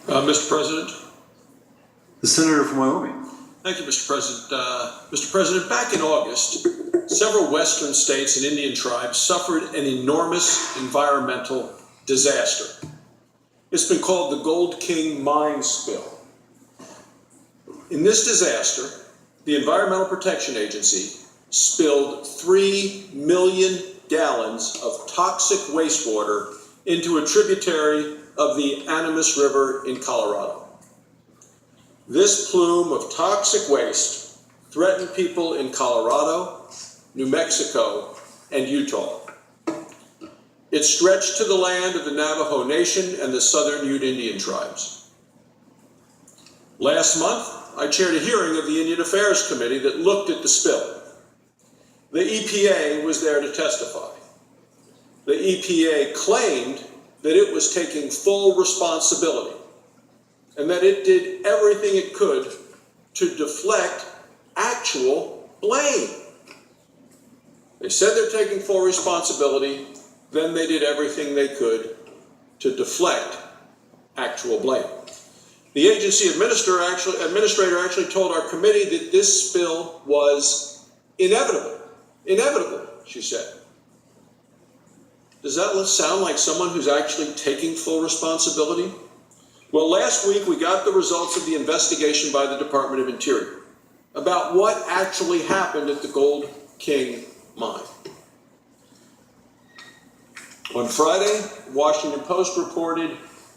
Mr. President. The Senator from Wyoming. Thank you, Mr. President. Mr. President, back in August, several Western states and Indian tribes suffered an enormous environmental disaster. It's been called the Gold King mine spill. In this disaster, the Environmental Protection Agency spilled 3 million gallons of toxic wastewater into a tributary of the Animas River in Colorado. This plume of toxic waste threatened people in Colorado, New Mexico, and Utah. It stretched to the land of the Navajo Nation and the Southern Ute Indian tribes. Last month, I chaired a hearing of the Indian Affairs Committee that looked at the spill. The EPA was there to testify. The EPA claimed that it was taking full responsibility and that it did everything it could to deflect actual blame. They said they're taking full responsibility, then they did everything they could to deflect actual blame. The agency administrator actually told our committee that this spill was inevitable. Inevitable, she said. Does that sound like someone who's actually taking full responsibility? Well, last week we got the results of the investigation by the Department of Interior about what actually happened at the Gold King mine. On Friday, the Washington Post reported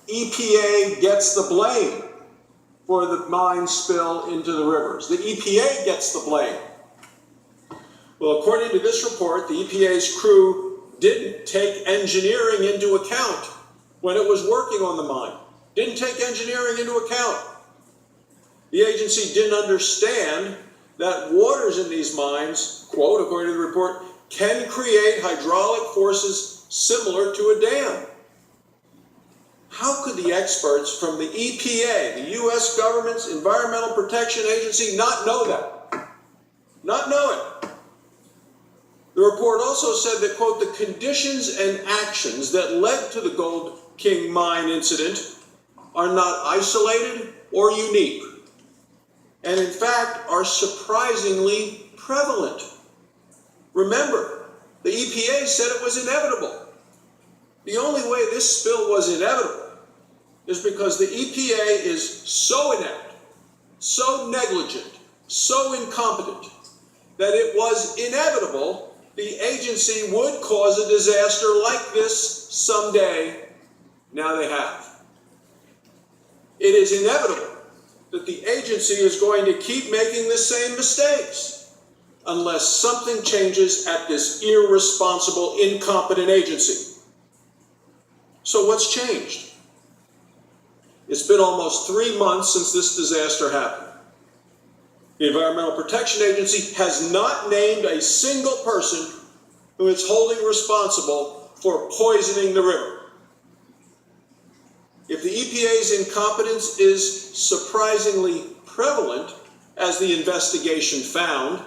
EPA gets the blame for the mine spill into the rivers. The EPA gets the blame. Well, according to this report, the EPA's crew didn't take engineering into account when it was working on the mine. Didn't take engineering into account. The agency didn't understand that waters in these mines, quote, according to the report, can create hydraulic forces similar to a dam. How could the experts from the EPA, the U.S. government's Environmental Protection Agency, not know that? Not know it. The report also said that, quote, the conditions and actions that led to the Gold King mine incident are not isolated or unique, and in fact are surprisingly prevalent. Remember, the EPA said it was inevitable. The only way this spill was inevitable is because the EPA is so inept, so negligent, so incompetent, that it was inevitable the agency would cause a disaster like this someday. Now they have. It is inevitable that the agency is going to keep making the same mistakes unless something changes at this irresponsible, incompetent agency. So what's changed? It's been almost 3 months since this disaster happened. The Environmental Protection Agency has not named a single person who is holding responsible for poisoning the river. If the EPA's incompetence is surprisingly prevalent, as the investigation found,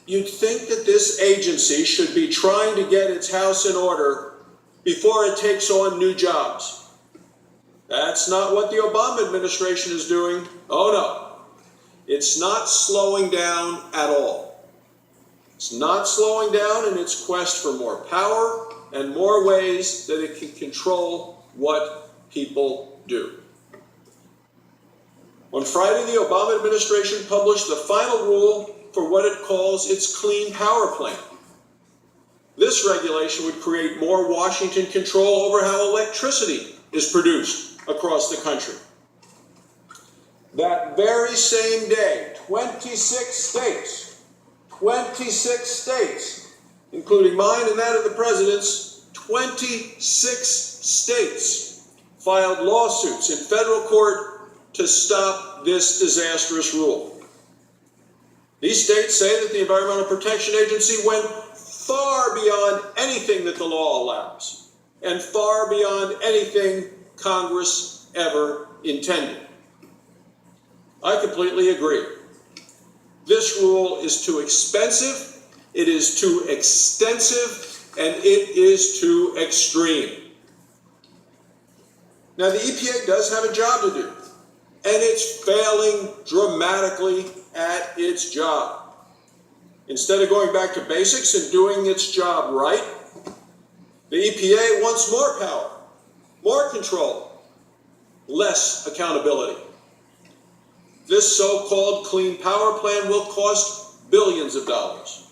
you'd think that this agency should be trying to get its house in order before it takes on new jobs. That's not what the Obama administration is doing. Oh no. It's not slowing down at all. It's not slowing down in its quest for more power and more ways that it can control what people do. On Friday, the Obama administration published the final rule for what it calls its Clean Power Plan. This regulation would create more Washington control over how electricity is produced across the country. That very same day, 26 states, including mine and that of the president's, 26 states filed lawsuits in federal court to stop this disastrous rule. These states say that the Environmental Protection Agency went far beyond anything that the law allows and far beyond anything Congress ever intended. I completely agree. This rule is too expensive, it is too extensive, and it is too extreme. Now, the EPA does have a job to do, and it's failing dramatically at its job. Instead of going back to basics and doing its job right, the EPA wants more power, more control, less accountability. This so-called clean power plan will cost billions of dollars.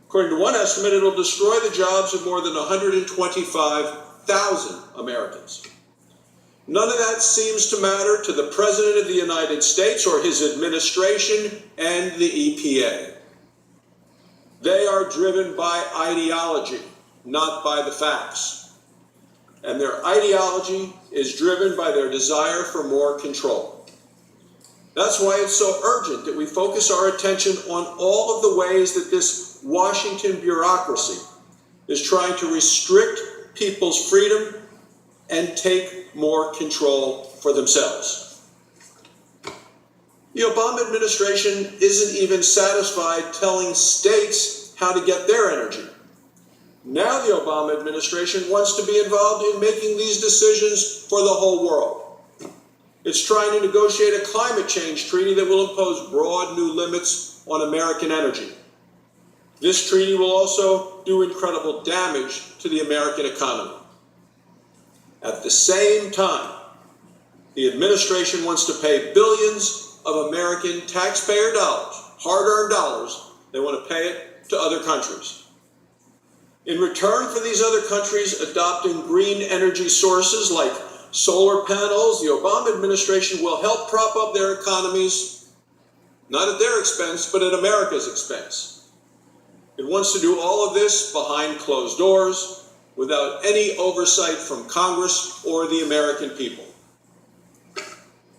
According to one estimate, it'll destroy the jobs of more than 125,000 Americans. None of that seems to matter to the President of the United States or his administration and the EPA. They are driven by ideology, not by the facts. And their ideology is driven by their desire for more control. That's why it's so urgent that we focus our attention on all of the ways that this Washington bureaucracy is trying to restrict people's freedom and take more control for themselves. The Obama administration isn't even satisfied telling states how to get their energy. Now the Obama administration wants to be involved in making these decisions for the whole world. It's trying to negotiate a climate change treaty that will impose broad new limits on American energy. This treaty will also do incredible damage to the American economy. At the same time, the administration wants to pay billions of American taxpayer dollars, hard-earned dollars. They want to pay it to other countries. In return for these other countries adopting green energy sources like solar panels, the Obama administration will help prop up their economies, not at their expense, but at America's expense. It wants to do all of this behind closed doors, without any oversight from Congress or the American people.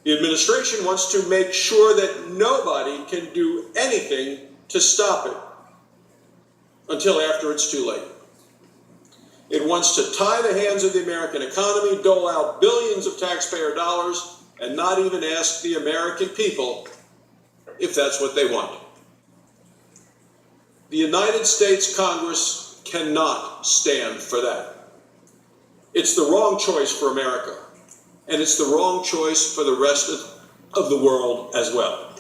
The administration wants to make sure that nobody can do anything to stop it until after it's too late. It wants to tie the hands of the American economy, dole out billions of taxpayer dollars, and not even ask the American people if that's what they want. The United States Congress cannot stand for that. It's the wrong choice for America, and it's the wrong choice for the rest of the world as well.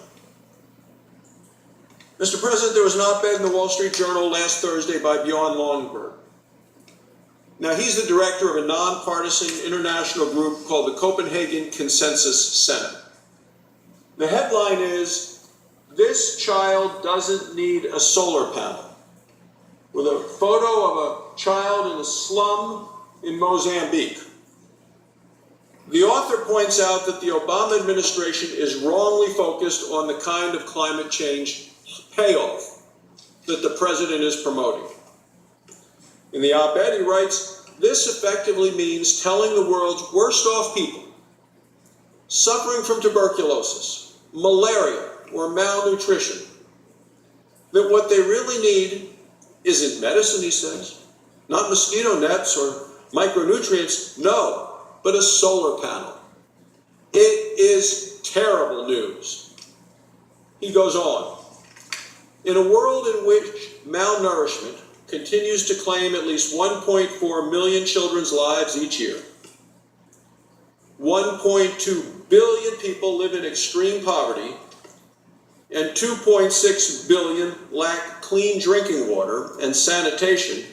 Mr. President, there was an op-ed in the Wall Street Journal last Thursday by Bjorn Longberg. Now, he's the director of a nonpartisan international group called the Copenhagen Consensus Center. The headline is, "This child doesn't need a solar panel," with a photo of a child in a slum in Mozambique. The author points out that the Obama administration is wrongly focused on the kind of climate change payoff that the president is promoting. In the op-ed, he writes, "This effectively means telling the world's worst off people, suffering from tuberculosis, malaria, or malnutrition, that what they really need isn't medicine," he says, "not mosquito nets or micronutrients, no, but a solar panel." It is terrible news. He goes on, "In a world in which malnourishment continues to claim at least 1.4 million children's lives each year, 1.2 billion people live in extreme poverty, and 2.6 billion lack clean drinking water and sanitation,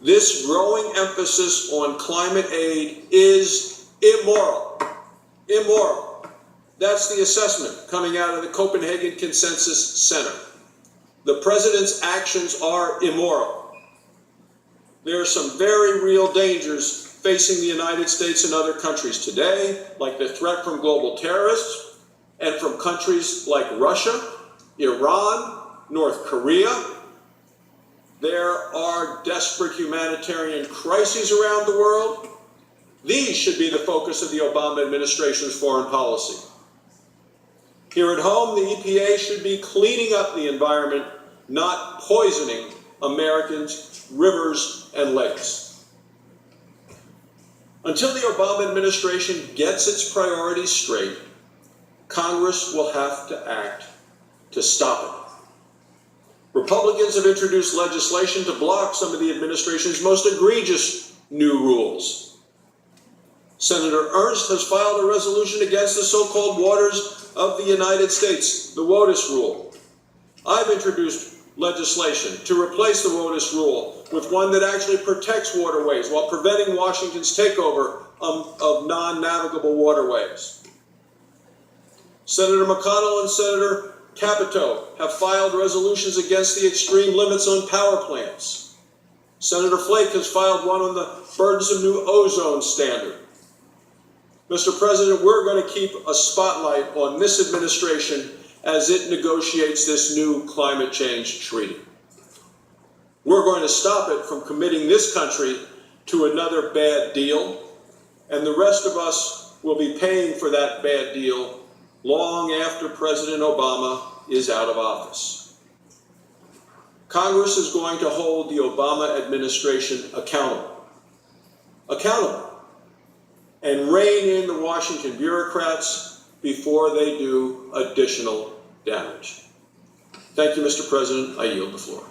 this growing emphasis on climate aid is immoral." Immoral. That's the assessment coming out of the Copenhagen Consensus Center. The president's actions are immoral. There are some very real dangers facing the United States and other countries today, like the threat from global terrorists and from countries like Russia, Iran, North Korea. There are desperate humanitarian crises around the world. These should be the focus of the Obama administration's foreign policy. Here at home, the EPA should be cleaning up the environment, not poisoning Americans' rivers and lakes. Until the Obama administration gets its priorities straight, Congress will have to act to stop it. Republicans have introduced legislation to block some of the administration's most egregious new rules. Senator Ernst has filed a resolution against the so-called waters of the United States, the WOTUS rule. I've introduced legislation to replace the WOTUS rule with one that actually protects waterways while preventing Washington's takeover of non-navigable waterways. Senator McConnell and Senator Capito have filed resolutions against the extreme limits on power plants. Senator Flake has filed one on the burdensome new ozone standard. Mr. President, we're going to keep a spotlight on this administration as it negotiates this new climate change treaty. We're going to stop it from committing this country to another bad deal, and the rest of us will be paying for that bad deal long after President Obama is out of office. Congress is going to hold the Obama administration accountable, and rein in the Washington bureaucrats before they do additional damage. Thank you, Mr. President. I yield the floor.